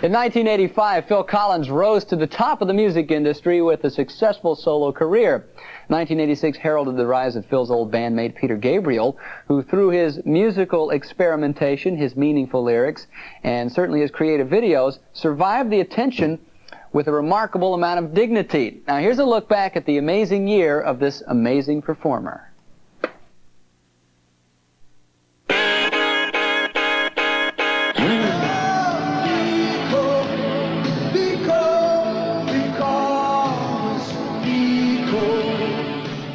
In 1985, Phil Collins rose to the top of the music industry with a successful solo career. 1986 heralded the rise of Phil's old bandmate Peter Gabriel, who through his musical experimentation, his meaningful lyrics, and certainly his creative videos, survived the attention with a remarkable amount of dignity. Now here's a look back at the amazing year of this amazing performer.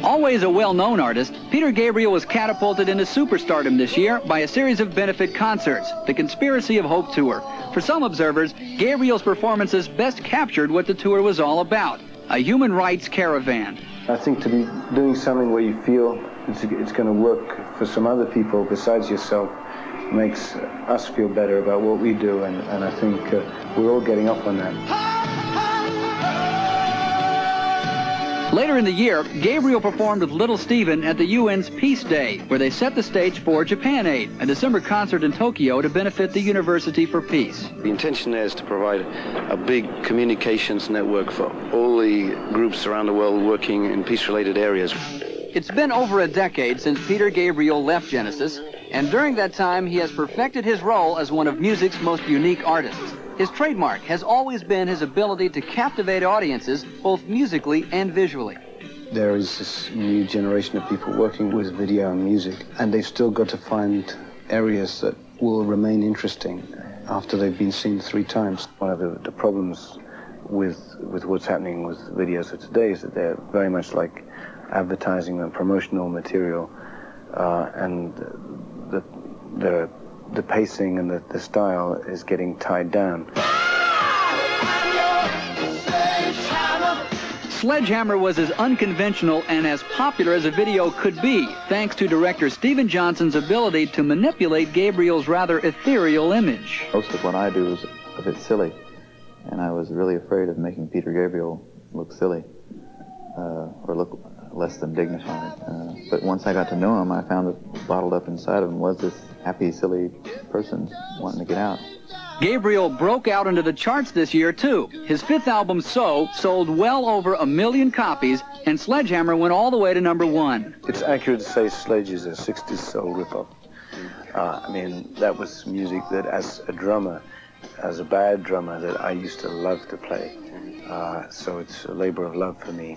Always a well-known artist, Peter Gabriel was catapulted into superstardom this year by a series of benefit concerts, the Conspiracy of Hope Tour. For some observers, Gabriel's performances best captured what the tour was all about, a human rights caravan. I think to be doing something where you feel it's going to work for some other people besides yourself makes us feel better about what we do, and I think we're all getting up on that. Later in the year, Gabriel performed with Little Steven at the UN's Peace Day, where they set the stage for Japan Aid, a December concert in Tokyo to benefit the University for Peace. The intention there is to provide a big communications network for all the groups around the world working in peace-related areas. It's been over a decade since Peter Gabriel left Genesis, and during that time he has perfected his role as one of music's most unique artists. His trademark has always been his ability to captivate audiences, both musically and visually. There is this new generation of people working with video and music, and they've still got to find areas that will remain interesting after they've been seen 3 times. One of the problems with what's happening with videos of today is that they're very much like advertising and promotional material, and the pacing and the style is getting tied down. Sledgehammer was as unconventional and as popular as a video could be, thanks to director Steven Johnson's ability to manipulate Gabriel's rather ethereal image. Most of what I do is a bit silly, and I was really afraid of making Peter Gabriel look silly, or look less than dignified. But once I got to know him, I found that bottled up inside of him was this happy, silly person wanting to get out. Gabriel broke out into the charts this year, too. His 5th album, So, sold well over 1 million copies, and Sledgehammer went all the way to #1. It's accurate to say Sledge is a 60s soul ripoff. I mean, that was music that as a drummer, as a bad drummer, that I used to love to play. So it's a labor of love for me.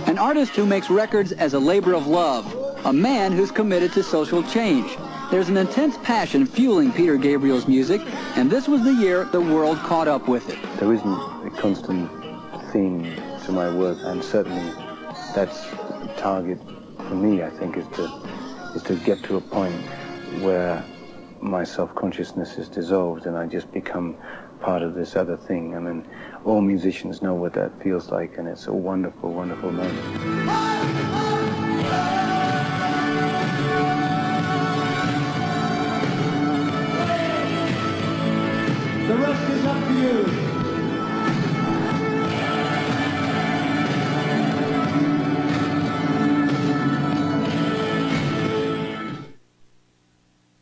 An artist who makes records as a labor of love, a man who's committed to social change. There's an intense passion fueling Peter Gabriel's music, and this was the year the world caught up with it. There isn't a constant theme to my work, and certainly that's the target for me, I think, is to get to a point where my self-consciousness is dissolved and I just become part of this other thing. I mean, all musicians know what that feels like, and it's a wonderful, wonderful moment. The rest is up to you.